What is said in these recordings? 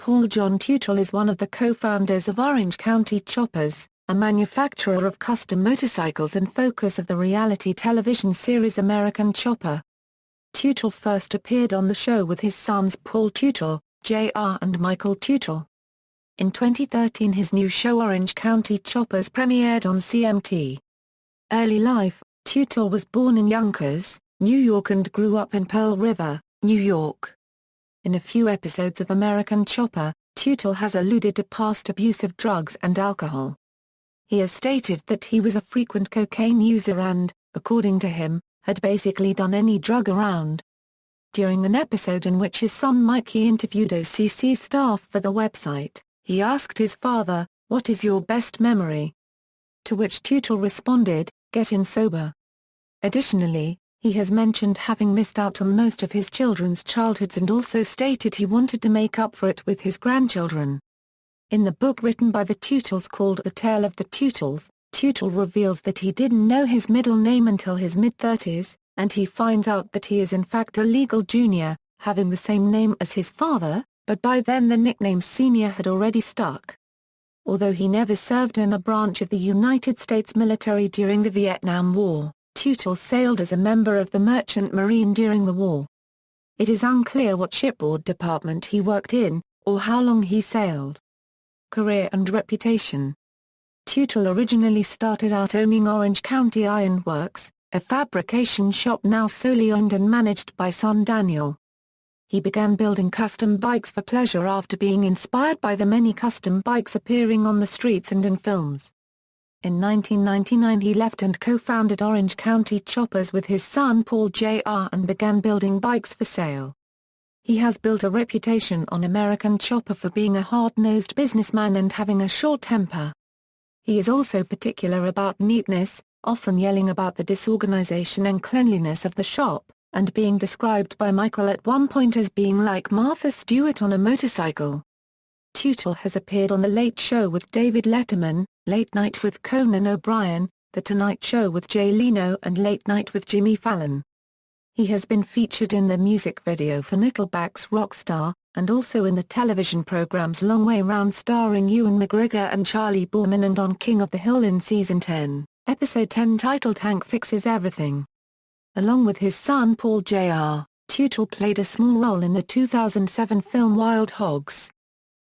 Paul John Teutul is one of the co-founders of Orange County Choppers, a manufacturer of custom motorcycles and focus of the reality television series American Chopper. Teutul first appeared on the show with his sons Paul Teutul, Jr. and Michael Teutul. In 2013 his new show Orange County Choppers premiered on CMT. Early life: Teutul was born in Yonkers, New York and grew up in Pearl River, New York. In a few episodes of American Chopper, Teutul has alluded to past abuse of drugs and alcohol. He has stated that he was a frequent cocaine user and, according to him, had basically done any drug around. During an episode in which his son Mikey interviewed OCC staff for the website, he asked his father, "What is your best memory?" To which Teutul responded, "Getting sober." Additionally, he has mentioned having missed out on most of his children's childhoods and also stated he wanted to make up for it with his grandchildren. In the book written by the Teutuls called The Tale of the Teutuls, Teutul reveals that he didn't know his middle name until his mid-30s, and he finds out that he is in fact a legal junior, having the same name as his father, but by then the nickname senior had already stuck. Although he never served in a branch of the United States military during the Vietnam War, Teutul sailed as a member of the Merchant Marine during the war. It is unclear what shipboard department he worked in, or how long he sailed. Career and reputation. Teutul originally started out owning Orange County Iron Works, a fabrication shop now solely owned and managed by son Daniel. He began building custom bikes for pleasure after being inspired by the many custom bikes appearing on the streets and in films. In 1999 he left and co-founded Orange County Choppers with his son Paul Jr. and began building bikes for sale. He has built a reputation on American Chopper for being a hard-nosed businessman and having a short temper. He is also particular about neatness, often yelling about the disorganization and cleanliness of the shop, and being described by Michael at one point as being like Martha Stewart on a motorcycle. Teutul has appeared on The Late Show with David Letterman, Late Night with Conan O'Brien, The Tonight Show with Jay Leno and Late Night with Jimmy Fallon. He has been featured in the music video for Nickelback's Rockstar, and also in the television programs Long Way Round starring Ewan McGregor and Charlie Borman and on King of the Hill in Season 10, Episode 10 titled Hank Fixes Everything. Along with his son Paul Jr., Teutul played a small role in the 2007 film Wild Hogs.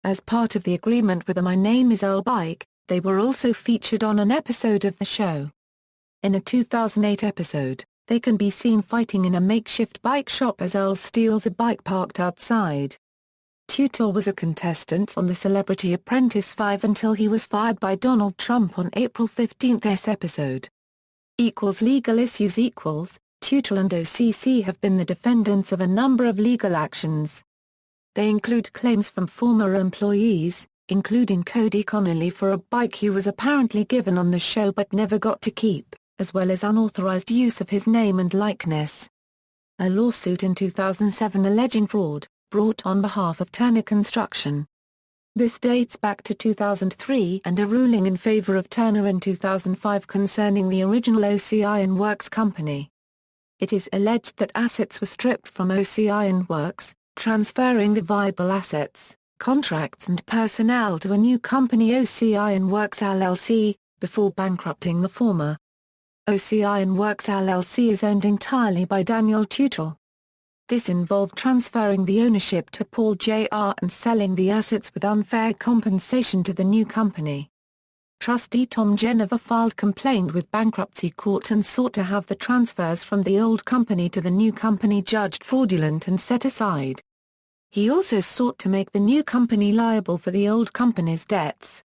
As part of the agreement with the My Name Is Earl bike, they were also featured on an episode of the show. In a 2008 episode, they can be seen fighting in a makeshift bike shop as Earl steals a bike parked outside. Teutul was a contestant on The Celebrity Apprentice 5 until he was fired by Donald Trump on April 15's episode. Legal issues. Teutul and OCC have been the defendants of a number of legal actions. They include claims from former employees, including Cody Connolly for a bike he was apparently given on the show but never got to keep, as well as unauthorized use of his name and likeness. A lawsuit in 2007 alleging fraud, brought on behalf of Turner Construction. This dates back to 2003 and a ruling in favor of Turner in 2005 concerning the original OC Iron Works company. It is alleged that assets were stripped from OC Iron Works, transferring the viable assets, contracts and personnel to a new company OC Iron Works LLC, before bankrupting the former. OC Iron Works LLC is owned entirely by Daniel Teutul. This involved transferring the ownership to Paul Jr. and selling the assets with unfair compensation to the new company. Trustee Tom Jennifer filed complaint with bankruptcy court and sought to have the transfers from the old company to the new company judged fraudulent and set aside. He also sought to make the new company liable for the old company's debts.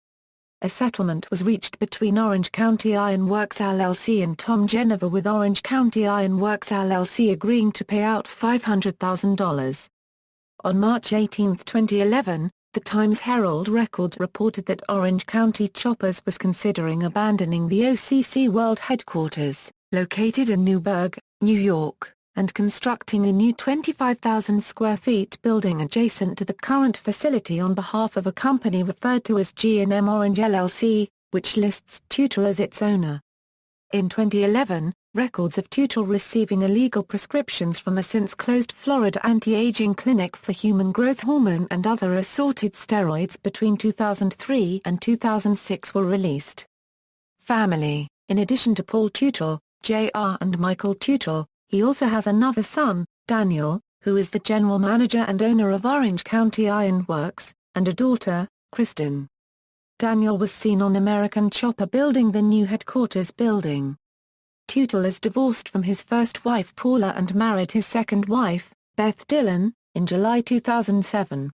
A settlement was reached between Orange County Iron Works LLC and Tom Jennifer, with Orange County Iron Works LLC agreeing to pay out $500,000. On March 18, 2011, the Times-Herald Record reported that Orange County Choppers was considering abandoning the OCC World Headquarters, located in Newburgh, New York, and constructing a new 25,000 square feet building adjacent to the current facility on behalf of a company referred to as G&M Orange LLC, which lists Teutul as its owner. In 2011, Records of Teutul receiving illegal prescriptions from a since-closed Florida anti-aging clinic for human growth hormone and other assorted steroids between 2003 and 2006 were released. Family. In addition to Paul Teutul, Jr. and Michael Teutul, he also has another son, Daniel, who is the general manager and owner of Orange County Iron Works, and a daughter, Kristen. Daniel was seen on American Chopper building the new headquarters building. Teutul is divorced from his first wife Paula and married his second wife, Beth Dillon, in July 2007.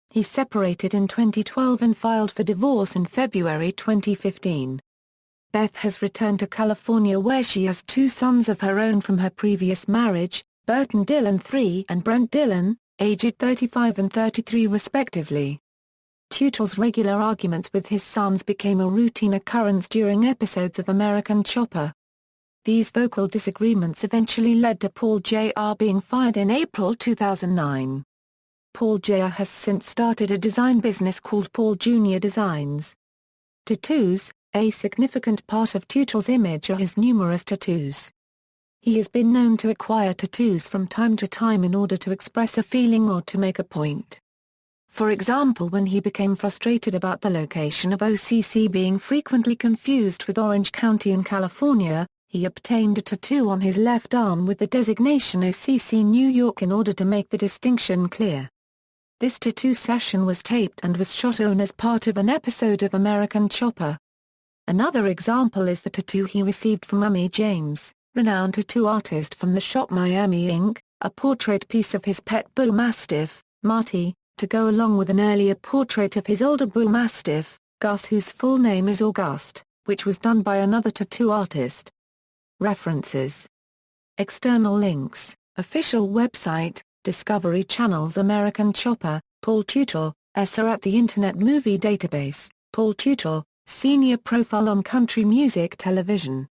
He separated in 2012 and filed for divorce in February 2015. Beth has returned to California where she has two sons of her own from her previous marriage, Burton Dillon III and Brent Dillon, aged 35 and 33 respectively. Teutul's regular arguments with his sons became a routine occurrence during episodes of American Chopper. These vocal disagreements eventually led to Paul Jr. being fired in April 2009. Paul Jr. has since started a design business called Paul Jr. Designs. Tattoos. A significant part of Teutul's image are his numerous tattoos. He has been known to acquire tattoos from time to time in order to express a feeling or to make a point. For example, when he became frustrated about the location of OCC being frequently confused with Orange County in California, he obtained a tattoo on his left arm with the designation OCC New York in order to make the distinction clear. This tattoo session was taped and was shot on as part of an episode of American Chopper. Another example is the tattoo he received from Amy James, renowned tattoo artist from the shop Miami Inc., a portrait piece of his pet bull mastiff, Marty, to go along with an earlier portrait of his older bull mastiff, Gus, whose full name is August, which was done by another tattoo artist. References. External links, official website, Discovery Channel's American Chopper, Paul Teutul, Esser at the Internet Movie Database, Paul Teutul, Senior Profile on Country Music Television.